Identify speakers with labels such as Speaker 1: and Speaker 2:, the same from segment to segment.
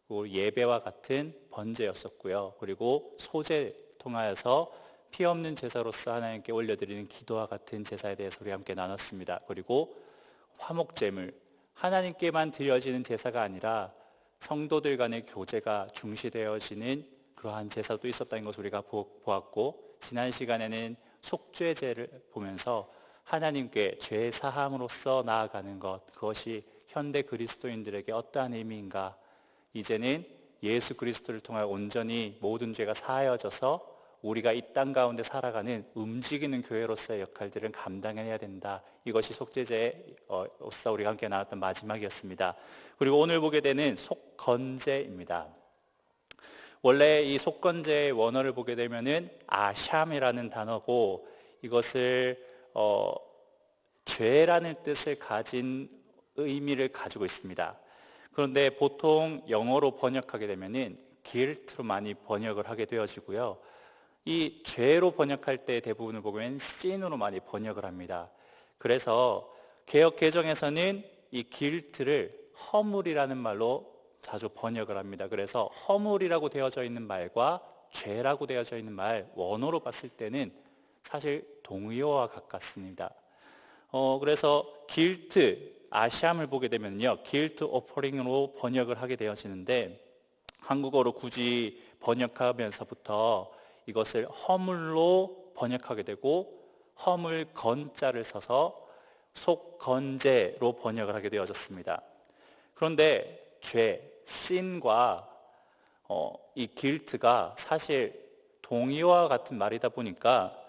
Speaker 1: 그리고 예배와 같은 번제였었고요. 그리고 소제 통하여서 피 없는 제사로서 하나님께 올려드리는 기도와 같은 제사에 대해서 우리 함께 나눴습니다. 그리고 화목제물, 하나님께만 드려지는 제사가 아니라 성도들 간의 교제가 중시되어지는 그러한 제사도 있었다는 것을 우리가 보았고, 지난 시간에는 속죄제를 보면서 하나님께 죄 사함으로써 나아가는 것, 그것이 현대 그리스도인들에게 어떠한 의미인가, 이제는 예수 그리스도를 통하여 온전히 모든 죄가 사하여져서 우리가 이 땅 가운데 살아가는 움직이는 교회로서의 역할들을 감당해야 된다. 이것이 속죄제로서 우리가 함께 나눴던 마지막이었습니다. 그리고 오늘 보게 되는 속건제입니다. 원래 이 속건제의 원어를 보게 되면은 아샴이라는 단어고, 이것을 죄라는 뜻을 가진 의미를 가지고 있습니다. 그런데 보통 영어로 번역하게 되면은 guilt로 많이 번역을 하게 되어지고요. 이 죄로 번역할 때 대부분을 보면 sin으로 많이 번역을 합니다. 그래서 개역 개정에서는 이 guilt를 허물이라는 말로 자주 번역을 합니다. 그래서 허물이라고 되어져 있는 말과 죄라고 되어져 있는 말, 원어로 봤을 때는 사실 동의어와 가깝습니다. 그래서 guilt, 아샴을 보게 되면요, guilt offering으로 번역을 하게 되어지는데, 한국어로 굳이 번역하면서부터 이것을 허물로 번역하게 되고, 허물 건자를 써서 속건제로 번역을 하게 되어졌습니다. 그런데 죄, sin과 이 guilt가 사실 동의어와 같은 말이다 보니까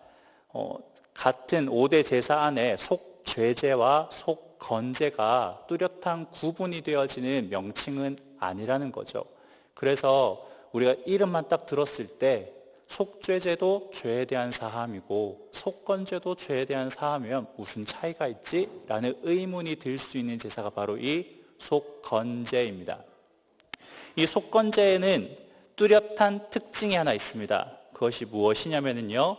Speaker 1: 같은 5대 제사 안에 속죄제와 속건제가 뚜렷한 구분이 되어지는 명칭은 아니라는 거죠. 그래서 우리가 이름만 딱 들었을 때 속죄제도 죄에 대한 사함이고 속건제도 죄에 대한 사함이면 무슨 차이가 있지? 라는 의문이 들 수 있는 제사가 바로 이 속건제입니다. 이 속건제에는 뚜렷한 특징이 하나 있습니다. 그것이 무엇이냐면요,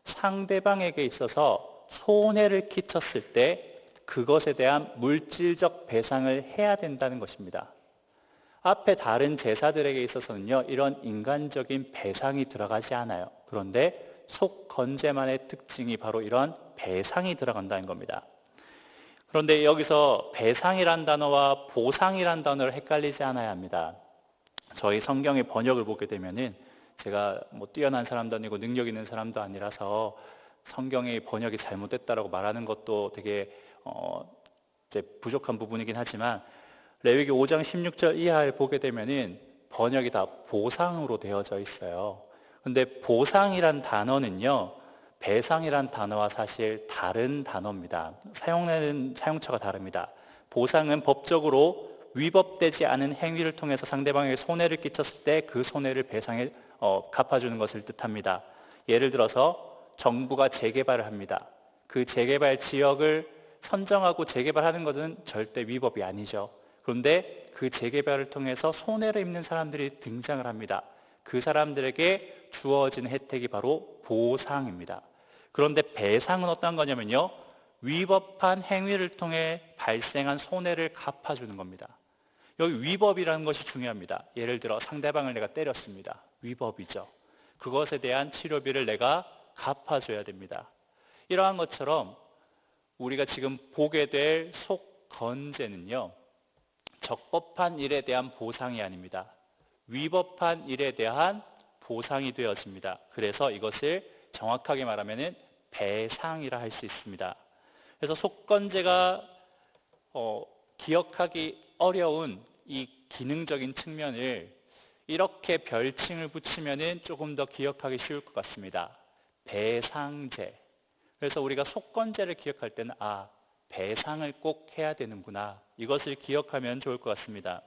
Speaker 1: 상대방에게 있어서 손해를 끼쳤을 때 그것에 대한 물질적 배상을 해야 된다는 것입니다. 앞에 다른 제사들에게 있어서는요, 이런 인간적인 배상이 들어가지 않아요. 그런데 속건제만의 특징이 바로 이런 배상이 들어간다는 겁니다. 그런데 여기서 배상이란 단어와 보상이란 단어를 헷갈리지 않아야 합니다. 저희 성경의 번역을 보게 되면은, 제가 뛰어난 사람도 아니고 능력 있는 사람도 아니라서 성경의 번역이 잘못됐다라고 말하는 것도 되게 이제 부족한 부분이긴 하지만, 레위기 5장 16절 이하를 보게 되면은 번역이 다 보상으로 되어져 있어요. 근데 보상이란 단어는요, 배상이란 단어와 사실 다른 단어입니다. 사용되는 사용처가 다릅니다. 보상은 법적으로 위법되지 않은 행위를 통해서 상대방에게 손해를 끼쳤을 때 그 손해를 배상해 갚아주는 것을 뜻합니다. 예를 들어서 정부가 재개발을 합니다. 그 재개발 지역을 선정하고 재개발하는 것은 절대 위법이 아니죠. 그런데 그 재개발을 통해서 손해를 입는 사람들이 등장을 합니다. 그 사람들에게 주어진 혜택이 바로 보상입니다. 그런데 배상은 어떤 거냐면요, 위법한 행위를 통해 발생한 손해를 갚아주는 겁니다. 여기 위법이라는 것이 중요합니다. 예를 들어 상대방을 내가 때렸습니다. 위법이죠. 그것에 대한 치료비를 내가 갚아줘야 됩니다. 이러한 것처럼 우리가 지금 보게 될 속건제는요, 적법한 일에 대한 보상이 아닙니다. 위법한 일에 대한 보상이 되어집니다. 그래서 이것을 정확하게 말하면 배상이라 할 수 있습니다. 그래서 속건제가 기억하기 어려운 이 기능적인 측면을 이렇게 별칭을 붙이면 조금 더 기억하기 쉬울 것 같습니다. 배상제. 그래서 우리가 속건제를 기억할 때는 배상을 꼭 해야 되는구나, 이것을 기억하면 좋을 것 같습니다.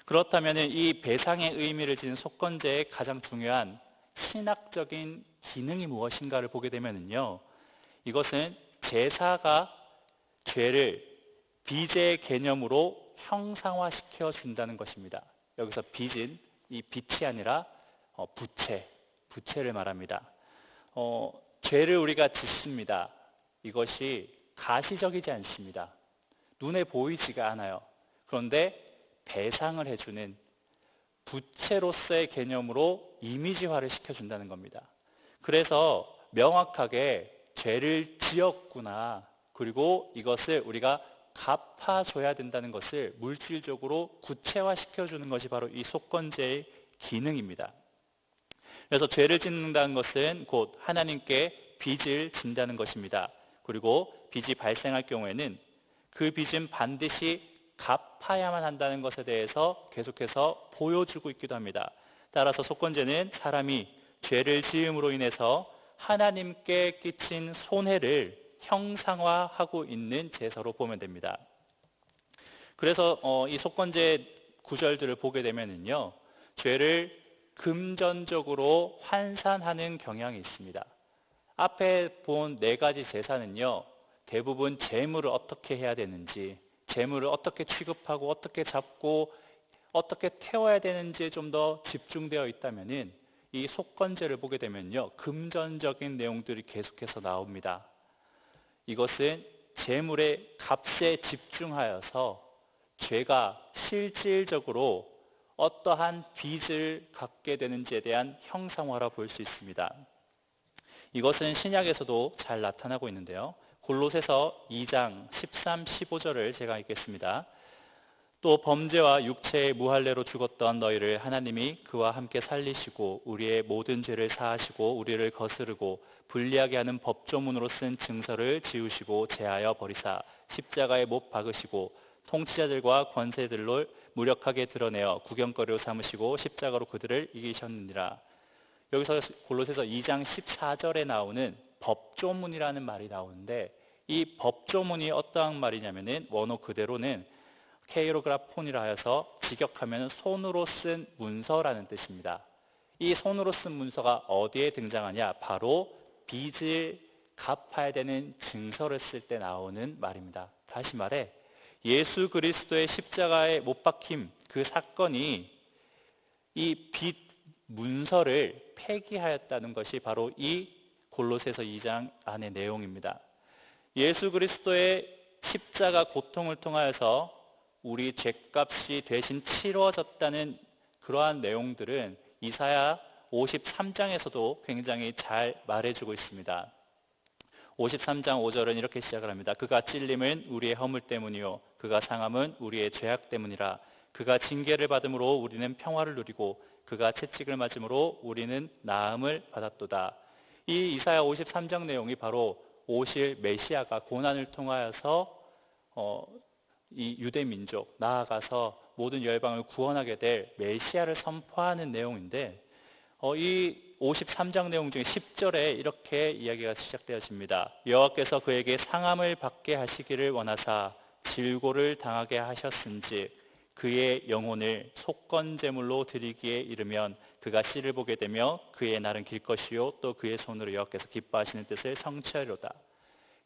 Speaker 1: 그렇다면 이 배상의 의미를 지닌 속건제의 가장 중요한 신학적인 기능이 무엇인가를 보게 되면요, 이것은 제사가 죄를 빚의 개념으로 형상화시켜 준다는 것입니다. 여기서 빚은 이 빛이 아니라 부채를 말합니다. 죄를 우리가 짓습니다. 이것이 가시적이지 않습니다. 눈에 보이지가 않아요. 그런데 배상을 해주는 부채로서의 개념으로 이미지화를 시켜준다는 겁니다. 그래서 명확하게 죄를 지었구나, 그리고 이것을 우리가 갚아줘야 된다는 것을 물질적으로 구체화시켜주는 것이 바로 이 속건제의 기능입니다. 그래서 죄를 짓는다는 것은 곧 하나님께 빚을 진다는 것입니다. 그리고 빚이 발생할 경우에는 그 빚은 반드시 갚아야만 한다는 것에 대해서 계속해서 보여주고 있기도 합니다. 따라서 속건제는 사람이 죄를 지음으로 인해서 하나님께 끼친 손해를 형상화하고 있는 제사로 보면 됩니다. 그래서 이 속건제 구절들을 보게 되면요, 죄를 금전적으로 환산하는 경향이 있습니다. 앞에 본 네 가지 제사는요, 대부분 재물을 어떻게 해야 되는지, 재물을 어떻게 취급하고 어떻게 잡고 어떻게 태워야 되는지에 좀 더 집중되어 있다면은, 이 속건제를 보게 되면요, 금전적인 내용들이 계속해서 나옵니다. 이것은 재물의 값에 집중하여서 죄가 실질적으로 어떠한 빚을 갖게 되는지에 대한 형상화라 볼 수 있습니다. 이것은 신약에서도 잘 나타나고 있는데요. 골로새서 2장 13, 15절을 제가 읽겠습니다. 또 범죄와 육체의 무할례로 죽었던 너희를 하나님이 그와 함께 살리시고 우리의 모든 죄를 사하시고 우리를 거스르고 불리하게 하는 법조문으로 쓴 증서를 지우시고 제하여 버리사 십자가에 못 박으시고 통치자들과 권세들로 무력하게 드러내어 구경거리로 삼으시고 십자가로 그들을 이기셨느니라. 여기서 골로새서 2장 14절에 나오는 법조문이라는 말이 나오는데, 이 법조문이 어떠한 말이냐면은 원어 그대로는 케이로그라폰이라 하여서 직역하면 손으로 쓴 문서라는 뜻입니다. 이 손으로 쓴 문서가 어디에 등장하냐? 바로 빚을 갚아야 되는 증서를 쓸 때 나오는 말입니다. 다시 말해 예수 그리스도의 십자가에 못 박힘, 그 사건이 이 빚 문서를 폐기하였다는 것이 바로 이 골로새서 2장 안의 내용입니다. 예수 그리스도의 십자가 고통을 통하여서 우리 죄값이 대신 치러졌다는 그러한 내용들은 이사야 53장에서도 굉장히 잘 말해주고 있습니다. 53장 5절은 이렇게 시작을 합니다. 그가 찔림은 우리의 허물 때문이요 그가 상함은 우리의 죄악 때문이라. 그가 징계를 받음으로 우리는 평화를 누리고 그가 채찍을 맞음으로 우리는 나음을 받았도다. 이 이사야 53장 내용이 바로 오실 메시아가 고난을 통하여서 이 유대 민족 나아가서 모든 열방을 구원하게 될 메시아를 선포하는 내용인데, 이 53장 내용 중에 10절에 이렇게 이야기가 시작되어집니다. 여호와께서 그에게 상함을 받게 하시기를 원하사 질고를 당하게 하셨은지 그의 영혼을 속건제물로 드리기에 이르면 그가 씨를 보게 되며 그의 날은 길 것이요 또 그의 손으로 여호와께서 기뻐하시는 뜻을 성취하리로다.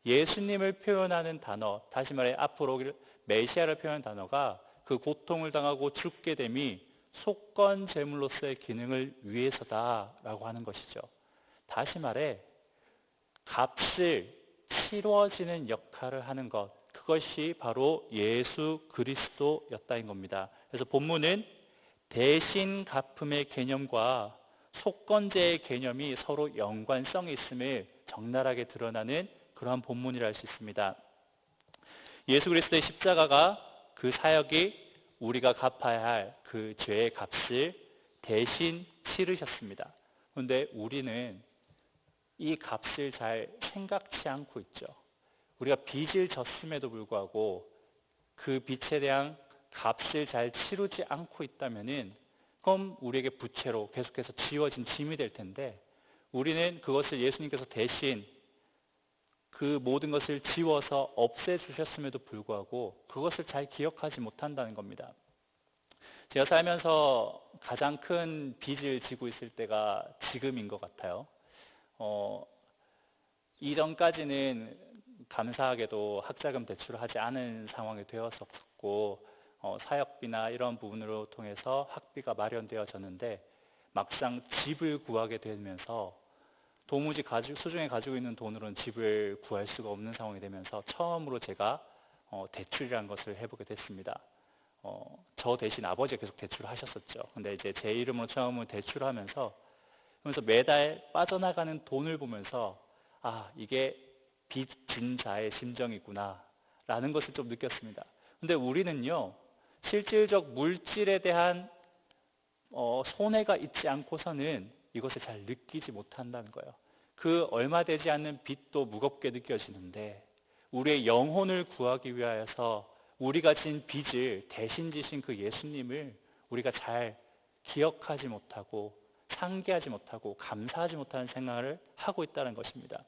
Speaker 1: 예수님을 표현하는 단어, 다시 말해 앞으로 메시아를 표현하는 단어가 그 고통을 당하고 죽게 됨이 속건제물로서의 기능을 위해서다라고 하는 것이죠. 다시 말해 값을 치루어지는 역할을 하는 것, 그것이 바로 예수 그리스도였다는 겁니다. 그래서 본문은 대신 갚음의 개념과 속건제의 개념이 서로 연관성이 있음을 적나라하게 드러나는 그러한 본문이라 할 수 있습니다. 예수 그리스도의 십자가가 그 사역이 우리가 갚아야 할 그 죄의 값을 대신 치르셨습니다. 그런데 우리는 이 값을 잘 생각지 않고 있죠. 우리가 빚을 졌음에도 불구하고 그 빚에 대한 값을 잘 치르지 않고 있다면은 그럼 우리에게 부채로 계속해서 지워진 짐이 될 텐데, 우리는 그것을 예수님께서 대신 그 모든 것을 지워서 없애주셨음에도 불구하고 그것을 잘 기억하지 못한다는 겁니다. 제가 살면서 가장 큰 빚을 지고 있을 때가 지금인 것 같아요. 이전까지는 감사하게도 학자금 대출을 하지 않은 상황이 되었었고 사역비나 이런 부분으로 통해서 학비가 마련되어졌는데, 막상 집을 구하게 되면서 도무지 수중에 가지고 있는 돈으로는 집을 구할 수가 없는 상황이 되면서 처음으로 제가 대출이라는 것을 해보게 됐습니다. 저 대신 아버지가 계속 대출을 하셨었죠. 근데 이제 제 이름으로 처음으로 대출을 하면서 매달 빠져나가는 돈을 보면서 이게 빚진 자의 심정이구나 라는 것을 좀 느꼈습니다. 근데 우리는요, 실질적 물질에 대한 손해가 있지 않고서는 이것을 잘 느끼지 못한다는 거예요. 그 얼마 되지 않는 빚도 무겁게 느껴지는데 우리의 영혼을 구하기 위하여서 우리가 진 빚을 대신 지신 그 예수님을 우리가 잘 기억하지 못하고 상기하지 못하고 감사하지 못하는 생각을 하고 있다는 것입니다.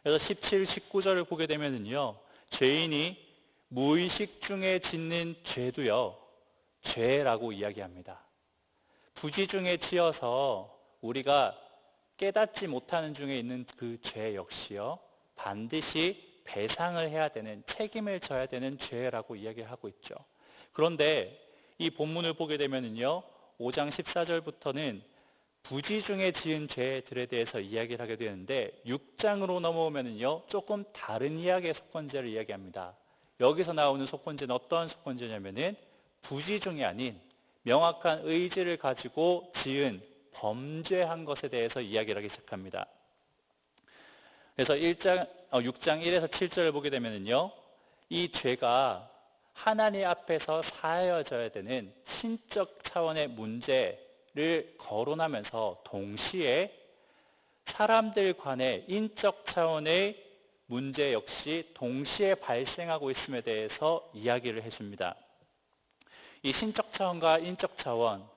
Speaker 1: 그래서 17, 19절을 보게 되면요, 죄인이 무의식 중에 짓는 죄도요, 죄라고 이야기합니다. 부지 중에 지어서 우리가 깨닫지 못하는 중에 있는 그 죄 역시요, 반드시 배상을 해야 되는, 책임을 져야 되는 죄라고 이야기를 하고 있죠. 그런데 이 본문을 보게 되면요, 5장 14절부터는 부지 중에 지은 죄들에 대해서 이야기를 하게 되는데 6장으로 넘어오면요, 조금 다른 이야기의 속건제를 이야기합니다. 여기서 나오는 속건제는 어떤 속건제냐면은 부지 중에 아닌 명확한 의지를 가지고 지은 범죄한 것에 대해서 이야기를 하기 시작합니다. 그래서 6장 1에서 7절을 보게 되면요, 이 죄가 하나님 앞에서 사하여져야 되는 신적 차원의 문제를 거론하면서 동시에 사람들 간의 인적 차원의 문제 역시 동시에 발생하고 있음에 대해서 이야기를 해줍니다. 이 신적 차원과 인적 차원,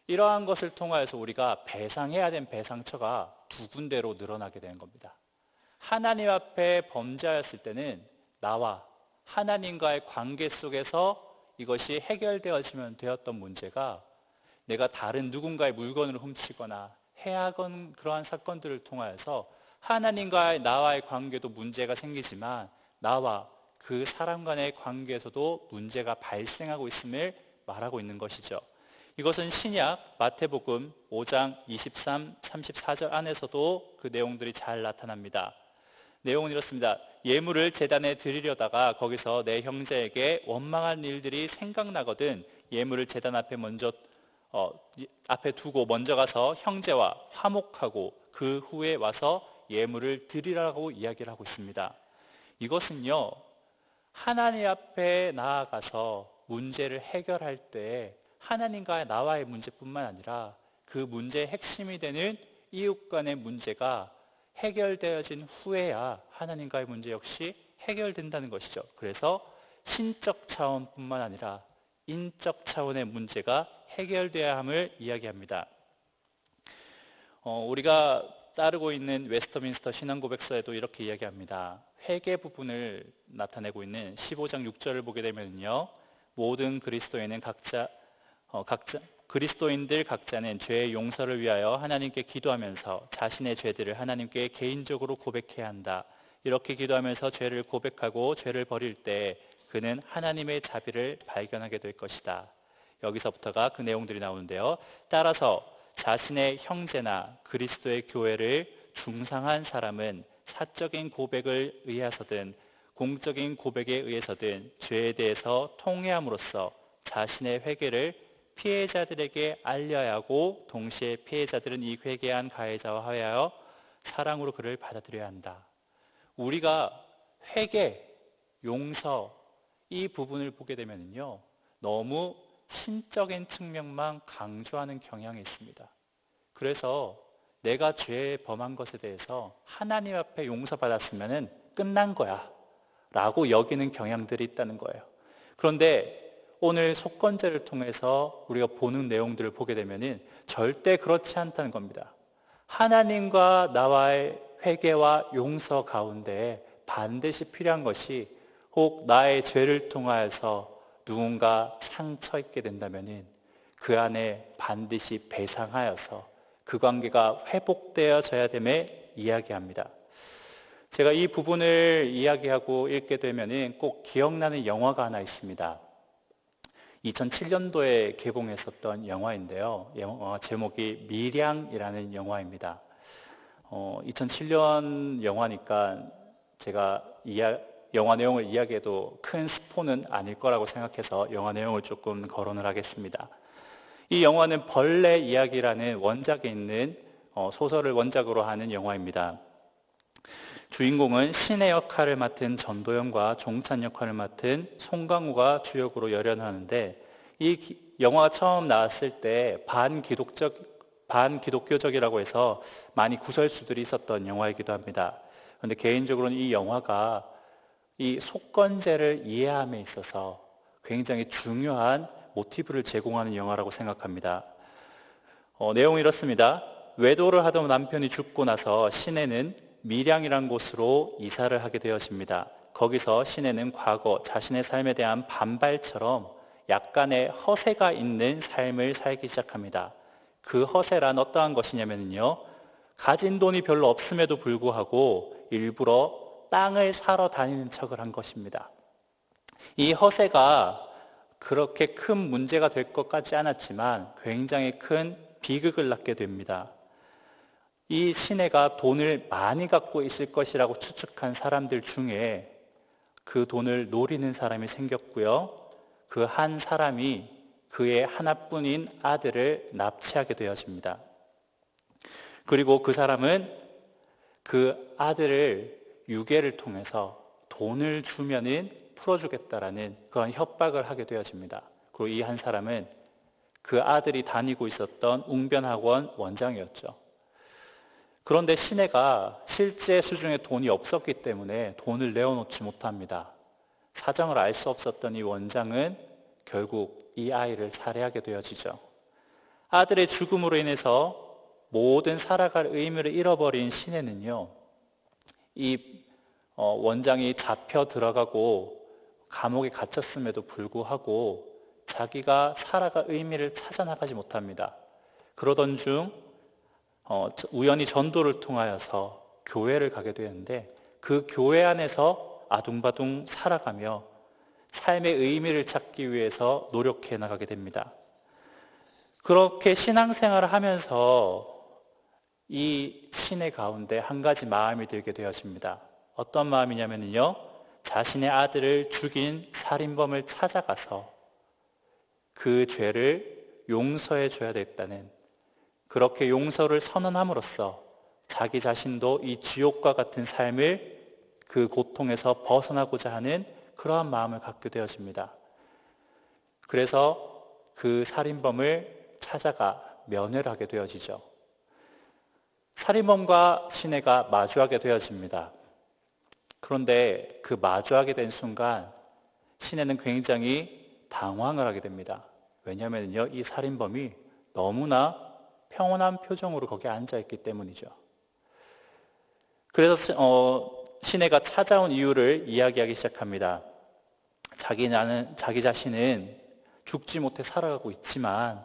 Speaker 1: 이러한 것을 통하여서 우리가 배상해야 된 배상처가 두 군데로 늘어나게 되는 겁니다. 하나님 앞에 범죄하였을 때는 나와 하나님과의 관계 속에서 이것이 해결되어지면 되었던 문제가 내가 다른 누군가의 물건을 훔치거나 해하건 그러한 사건들을 통하여서 하나님과의 나와의 관계도 문제가 생기지만 나와 그 사람 간의 관계에서도 문제가 발생하고 있음을 말하고 있는 것이죠. 이것은 신약 마태복음 5장 23, 34절 안에서도 그 내용들이 잘 나타납니다. 내용은 이렇습니다. 예물을 제단에 드리려다가 거기서 내 형제에게 원망한 일들이 생각나거든 예물을 제단 앞에 앞에 두고 먼저 가서 형제와 화목하고 그 후에 와서 예물을 드리라고 이야기를 하고 있습니다. 이것은요, 하나님 앞에 나아가서 문제를 해결할 때 하나님과 나와의 문제뿐만 아니라 그 문제의 핵심이 되는 이웃 간의 문제가 해결되어진 후에야 하나님과의 문제 역시 해결된다는 것이죠. 그래서 신적 차원뿐만 아니라 인적 차원의 문제가 해결되어야 함을 이야기합니다. 우리가 따르고 있는 웨스터민스터 신앙고백서에도 이렇게 이야기합니다. 회개 부분을 나타내고 있는 15장 6절을 보게 되면요, 모든 그리스도인들 각자는 죄의 용서를 위하여 하나님께 기도하면서 자신의 죄들을 하나님께 개인적으로 고백해야 한다. 이렇게 기도하면서 죄를 고백하고 죄를 버릴 때 그는 하나님의 자비를 발견하게 될 것이다. 여기서부터가 그 내용들이 나오는데요. 따라서 자신의 형제나 그리스도의 교회를 중상한 사람은 사적인 고백을 의해서든 공적인 고백에 의해서든 죄에 대해서 통회함으로써 자신의 회개를 피해자들에게 알려야 하고 동시에 피해자들은 이 회개한 가해자와 화해하여 사랑으로 그를 받아들여야 한다. 우리가 회개, 용서 이 부분을 보게 되면요, 너무 신적인 측면만 강조하는 경향이 있습니다. 그래서 내가 죄 범한 것에 대해서 하나님 앞에 용서받았으면 끝난 거야 라고 여기는 경향들이 있다는 거예요. 그런데 오늘 속건제를 통해서 우리가 보는 내용들을 보게 되면 절대 그렇지 않다는 겁니다. 하나님과 나와의 회개와 용서 가운데 반드시 필요한 것이 혹 나의 죄를 통하여서 누군가 상처 입게 된다면 그 안에 반드시 배상하여서 그 관계가 회복되어져야 됨에 이야기합니다. 제가 이 부분을 이야기하고 읽게 되면 꼭 기억나는 영화가 하나 있습니다. 2007년도에 개봉했었던 영화인데요. 영화 제목이 밀양이라는 영화입니다. 2007년 영화니까 제가 영화 내용을 이야기해도 큰 스포는 아닐 거라고 생각해서 영화 내용을 조금 거론을 하겠습니다. 이 영화는 벌레 이야기라는 원작에 있는 소설을 원작으로 하는 영화입니다. 주인공은 신의 역할을 맡은 전도연과 종찬 역할을 맡은 송강호가 주역으로 열연하는데, 이 영화가 처음 나왔을 때 반기독교적이라고 해서 많이 구설수들이 있었던 영화이기도 합니다. 그런데 개인적으로는 이 영화가 이 속건제를 이해함에 있어서 굉장히 중요한 모티브를 제공하는 영화라고 생각합니다. 내용이 이렇습니다. 외도를 하던 남편이 죽고 나서 신혜는 밀양이란 곳으로 이사를 하게 되어집니다. 거기서 신혜는 과거 자신의 삶에 대한 반발처럼 약간의 허세가 있는 삶을 살기 시작합니다. 그 허세란 어떠한 것이냐면요, 가진 돈이 별로 없음에도 불구하고 일부러 땅을 사러 다니는 척을 한 것입니다. 이 허세가 그렇게 큰 문제가 될 것 같지 않았지만 굉장히 큰 비극을 낳게 됩니다. 이 신혜가 돈을 많이 갖고 있을 것이라고 추측한 사람들 중에 그 돈을 노리는 사람이 생겼고요. 그 한 사람이 그의 하나뿐인 아들을 납치하게 되어집니다. 그리고 그 사람은 그 아들을 유괴를 통해서 돈을 주면은 풀어주겠다라는 그런 협박을 하게 되어집니다. 그리고 이 한 사람은 그 아들이 다니고 있었던 웅변학원 원장이었죠. 그런데 신혜가 실제 수중에 돈이 없었기 때문에 돈을 내어놓지 못합니다. 사정을 알 수 없었던 이 원장은 결국 이 아이를 살해하게 되어지죠. 아들의 죽음으로 인해서 모든 살아갈 의미를 잃어버린 신혜는요, 이 원장이 잡혀 들어가고 감옥에 갇혔음에도 불구하고 자기가 살아갈 의미를 찾아나가지 못합니다. 그러던 중 우연히 전도를 통하여서 교회를 가게 되는데, 그 교회 안에서 아둥바둥 살아가며 삶의 의미를 찾기 위해서 노력해 나가게 됩니다. 그렇게 신앙생활을 하면서 이 신의 가운데 한 가지 마음이 들게 되어집니다. 어떤 마음이냐면요, 자신의 아들을 죽인 살인범을 찾아가서 그 죄를 용서해 줘야 되겠다는, 그렇게 용서를 선언함으로써 자기 자신도 이 지옥과 같은 삶을, 그 고통에서 벗어나고자 하는 그러한 마음을 갖게 되어집니다. 그래서 그 살인범을 찾아가 면회를 하게 되어지죠. 살인범과 신혜가 마주하게 되어집니다. 그런데 그 마주하게 된 순간 신혜는 굉장히 당황을 하게 됩니다. 왜냐하면요, 이 살인범이 너무나 평온한 표정으로 거기에 앉아있기 때문이죠. 그래서 신혜가 찾아온 이유를 이야기하기 시작합니다. 자기 자신은 죽지 못해 살아가고 있지만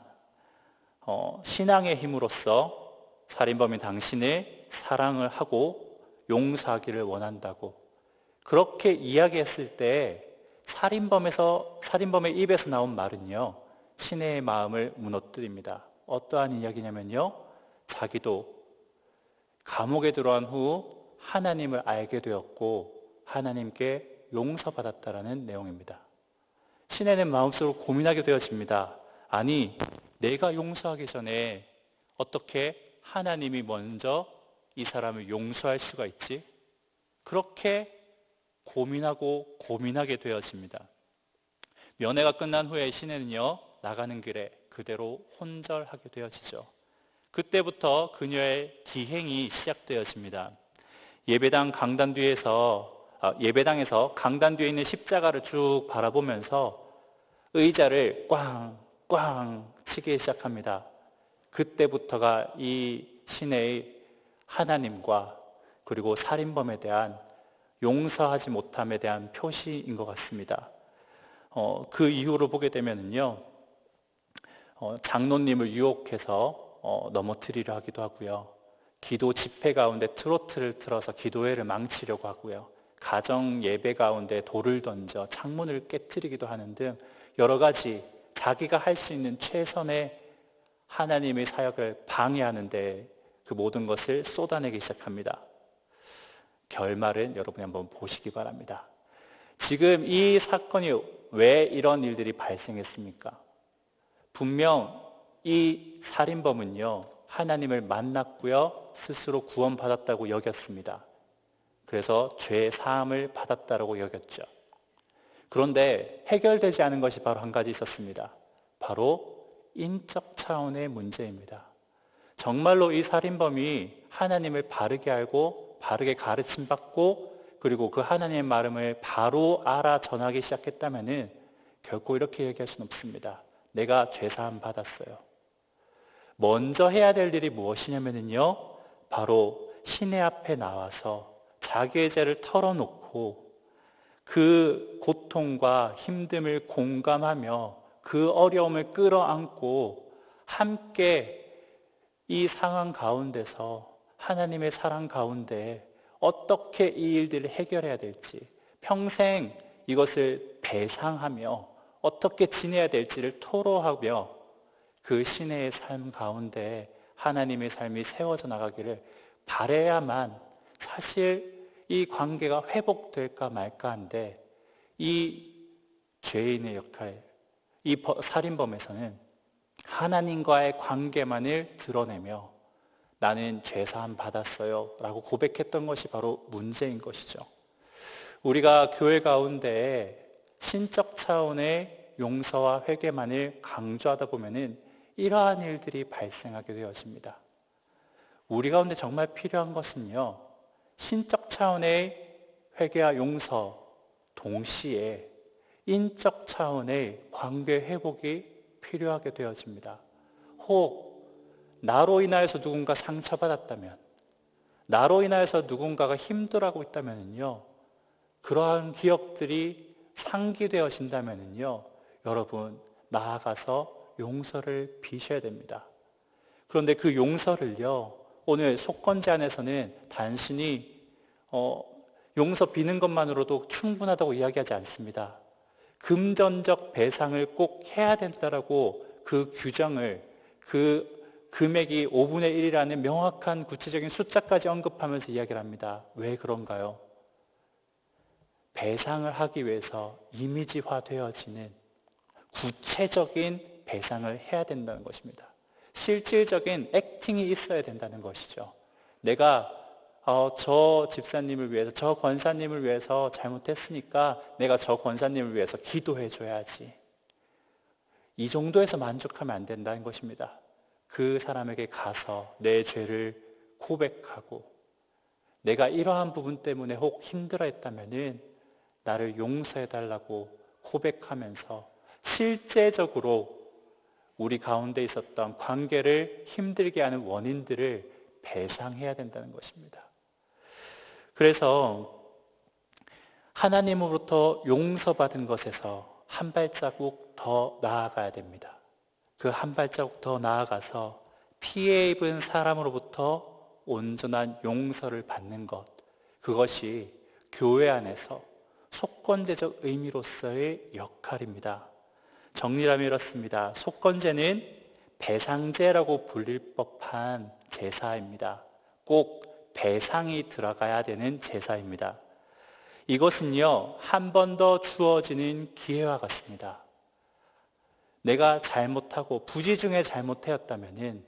Speaker 1: 신앙의 힘으로써 살인범인 당신을 사랑을 하고 용서하기를 원한다고, 그렇게 이야기했을 때 살인범의 입에서 나온 말은요, 신혜의 마음을 무너뜨립니다. 어떠한 이야기냐면요, 자기도 감옥에 들어간 후 하나님을 알게 되었고 하나님께 용서받았다라는 내용입니다. 신혜는 마음속으로 고민하게 되어집니다. 아니, 내가 용서하기 전에 어떻게 하나님이 먼저 이 사람을 용서할 수가 있지? 그렇게 고민하게 되어집니다. 면회가 끝난 후에 신혜는요, 나가는 길에 그대로 혼절하게 되어지죠. 그때부터 그녀의 기행이 시작되어집니다. 예배당에서 강단 뒤에 있는 십자가를 쭉 바라보면서 의자를 꽝꽝 치기 시작합니다. 그때부터가 이 신혜의 하나님과 그리고 살인범에 대한 용서하지 못함에 대한 표시인 것 같습니다. 그 이후로 보게 되면요, 장로님을 유혹해서 넘어뜨리려 하기도 하고요. 기도 집회 가운데 트로트를 틀어서 기도회를 망치려고 하고요. 가정 예배 가운데 돌을 던져 창문을 깨트리기도 하는 등 여러 가지 자기가 할 수 있는 최선의 하나님의 사역을 방해하는데 그 모든 것을 쏟아내기 시작합니다. 결말은 여러분이 한번 보시기 바랍니다. 지금 이 사건이 왜 이런 일들이 발생했습니까? 분명 이 살인범은요, 하나님을 만났고요, 스스로 구원받았다고 여겼습니다. 그래서 죄 사함을 받았다고 여겼죠. 그런데 해결되지 않은 것이 바로 한 가지 있었습니다. 바로 인적 차원의 문제입니다. 정말로 이 살인범이 하나님을 바르게 알고 바르게 가르침받고 그리고 그 하나님의 말씀을 바로 알아 전하기 시작했다면 결코 이렇게 얘기할 수는 없습니다. 내가 죄사함 받았어요. 먼저 해야 될 일이 무엇이냐면요, 바로 신의 앞에 나와서 자기의 죄를 털어놓고 그 고통과 힘듦을 공감하며 그 어려움을 끌어안고 함께 이 상황 가운데서 하나님의 사랑 가운데 어떻게 이 일들을 해결해야 될지, 평생 이것을 배상하며 어떻게 지내야 될지를 토로하며 그 신의 삶 가운데 하나님의 삶이 세워져 나가기를 바라야만 사실 이 관계가 회복될까 말까 한데, 이 죄인의 역할, 이 살인범에서는 하나님과의 관계만을 드러내며 나는 죄사함 받았어요 라고 고백했던 것이 바로 문제인 것이죠. 우리가 교회 가운데 신적 차원의 용서와 회개만을 강조하다 보면은 이러한 일들이 발생하게 되어집니다. 우리 가운데 정말 필요한 것은요, 신적 차원의 회개와 용서 동시에 인적 차원의 관계 회복이 필요하게 되어집니다. 혹 나로 인하여서 누군가 상처받았다면, 나로 인하여서 누군가가 힘들어하고 있다면요, 그러한 기억들이 상기되어진다면요, 여러분 나아가서 용서를 비셔야 됩니다. 그런데 그 용서를요, 오늘 속건제 안에서는 단순히 용서 비는 것만으로도 충분하다고 이야기하지 않습니다. 금전적 배상을 꼭 해야 된다라고 그 규정을, 그 금액이 5분의 1이라는 명확한 구체적인 숫자까지 언급하면서 이야기를 합니다. 왜 그런가요? 배상을 하기 위해서 이미지화되어지는 구체적인 배상을 해야 된다는 것입니다. 실질적인 액팅이 있어야 된다는 것이죠. 내가 저 집사님을 위해서, 저 권사님을 위해서 잘못했으니까 내가 저 권사님을 위해서 기도해 줘야지. 이 정도에서 만족하면 안 된다는 것입니다. 그 사람에게 가서 내 죄를 고백하고, 내가 이러한 부분 때문에 혹 힘들어했다면은 나를 용서해 달라고 고백하면서 실제적으로 우리 가운데 있었던 관계를 힘들게 하는 원인들을 배상해야 된다는 것입니다. 그래서 하나님으로부터 용서받은 것에서 한 발자국 더 나아가야 됩니다. 그 한 발자국 더 나아가서 피해 입은 사람으로부터 온전한 용서를 받는 것, 그것이 교회 안에서 속건제적 의미로서의 역할입니다. 정리하면 이렇습니다. 속건제는 배상제라고 불릴 법한 제사입니다. 꼭 배상이 들어가야 되는 제사입니다. 이것은요, 한 번 더 주어지는 기회와 같습니다. 내가 잘못하고 부지 중에 잘못하였다면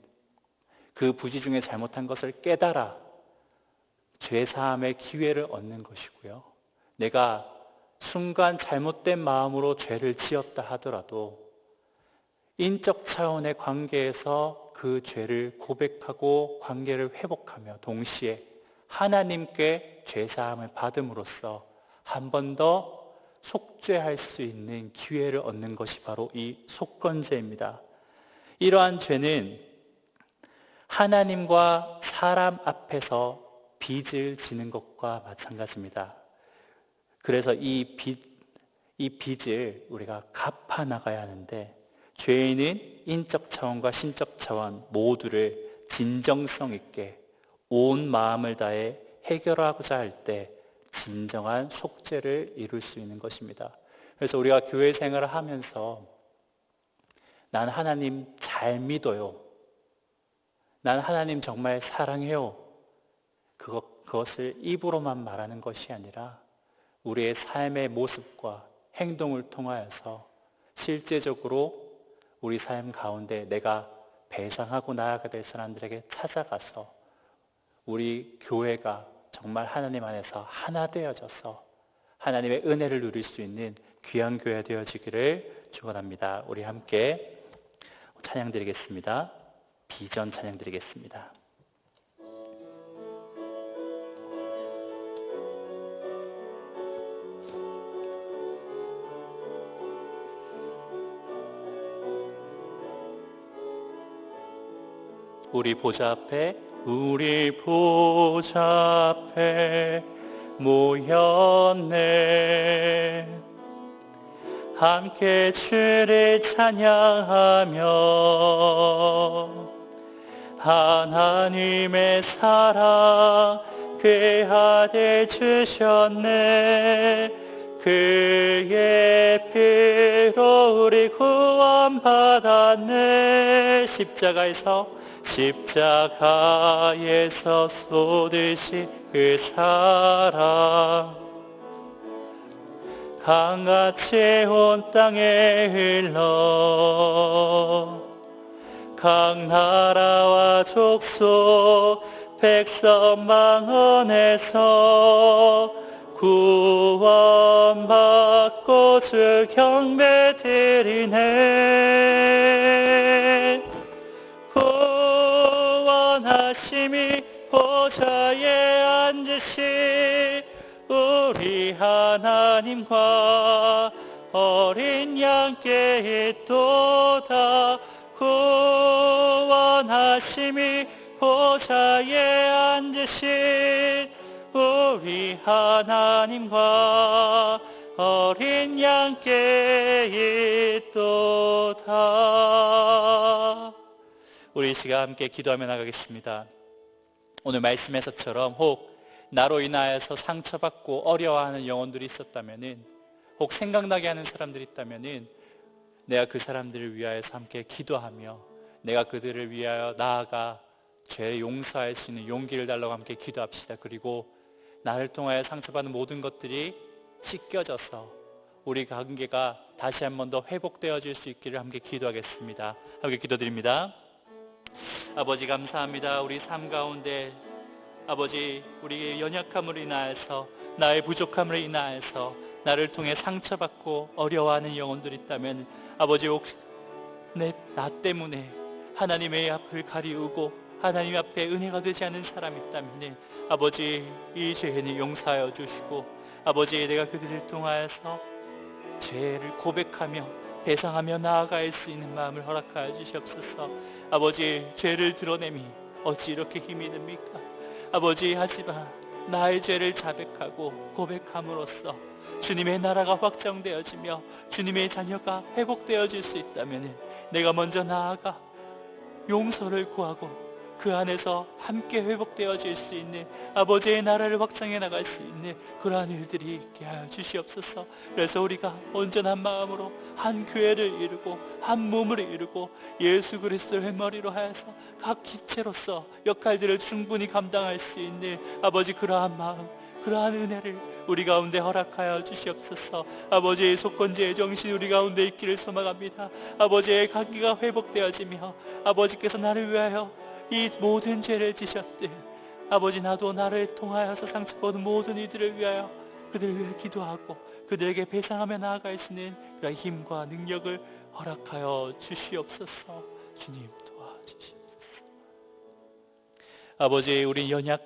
Speaker 1: 그 부지 중에 잘못한 것을 깨달아 죄사함의 기회를 얻는 것이고요. 내가 순간 잘못된 마음으로 죄를 지었다 하더라도 인적 차원의 관계에서 그 죄를 고백하고 관계를 회복하며 동시에 하나님께 죄사함을 받음으로써 한 번 더 속죄할 수 있는 기회를 얻는 것이 바로 이 속건제입니다. 이러한 죄는 하나님과 사람 앞에서 빚을 지는 것과 마찬가지입니다. 그래서 이 빚을 우리가 갚아 나가야 하는데, 죄인은 인적 차원과 신적 차원 모두를 진정성 있게 온 마음을 다해 해결하고자 할 때 진정한 속죄를 이룰 수 있는 것입니다. 그래서 우리가 교회 생활을 하면서 난 하나님 잘 믿어요, 난 하나님 정말 사랑해요, 그것을 입으로만 말하는 것이 아니라 우리의 삶의 모습과 행동을 통하여서 실제적으로 우리 삶 가운데 내가 배상하고 나아가야 될 사람들에게 찾아가서 우리 교회가 정말 하나님 안에서 하나 되어져서 하나님의 은혜를 누릴 수 있는 귀한 교회 되어지기를 축원합니다. 우리 함께 찬양 드리겠습니다. 비전 찬양 드리겠습니다. 우리 보좌 앞에 모였네. 함께 주를 찬양하며 하나님의 사랑 그 아들 주셨네. 그의 피로 우리 구원받았네. 십자가에서 쏟으신 그 사랑 강같이 온 땅에 흘러 각 나라와 족속 백성 망언에서 구원받고 주 경배 드리네. 구원하심이 보좌에 앉으신 우리 하나님과 어린 양께 있도다. 구원하심이 보좌에 앉으신 우리 하나님과 어린 양께 있도다. 우리 이 시간 함께 기도하며 나가겠습니다. 오늘 말씀에서처럼 혹 나로 인하여서 상처받고 어려워하는 영혼들이 있었다면은, 혹 생각나게 하는 사람들이 있다면은 내가 그 사람들을 위하여서 함께 기도하며 내가 그들을 위하여 나아가 죄 용서할 수 있는 용기를 달라고 함께 기도합시다. 그리고 나를 통하여 상처받는 모든 것들이 씻겨져서 우리 관계가 다시 한 번 더 회복되어질 수 있기를 함께 기도하겠습니다. 함께 기도드립니다. 아버지 감사합니다. 우리 삶 가운데 아버지 우리의 연약함으로 인하여서 나의 부족함으로 인하여서 나를 통해 상처받고 어려워하는 영혼들이 있다면 아버지 혹시 나 때문에 하나님의 앞을 가리우고 하나님 앞에 은혜가 되지 않는 사람이 있다면 아버지 이 죄는 용서하여 주시고 아버지 내가 그들을 통하여서 죄를 고백하며 배상하며 나아갈 수 있는 마음을 허락하여 주시옵소서. 아버지 죄를 드러냄이 어찌 이렇게 힘이 듭니까? 아버지 하지만 나의 죄를 자백하고 고백함으로써 주님의 나라가 확장되어지며 주님의 자녀가 회복되어질 수 있다면 내가 먼저 나아가 용서를 구하고 그 안에서 함께 회복되어질 수 있는 아버지의 나라를 확장해 나갈 수 있는 그러한 일들이 있게 하여 주시옵소서. 그래서 우리가 온전한 마음으로 한 교회를 이루고 한 몸을 이루고 예수 그리스도의 머리로 하여서 각 기체로서 역할들을 충분히 감당할 수 있는 아버지 그러한 마음, 그러한 은혜를 우리 가운데 허락하여 주시옵소서. 아버지의 속건제의 정신이 우리 가운데 있기를 소망합니다. 아버지의 관계가 회복되어지며 아버지께서 나를 위하여 이 모든 죄를 지셨듯 아버지 나도 나를 통하여서 상처받은 모든 이들을 위하여 그들을 위해 기도하고 그들에게 배상하며 나아갈 수 있는 그런 힘과 능력을 허락하여 주시옵소서. 주님 도와주시옵소서. 아버지 우리 연약한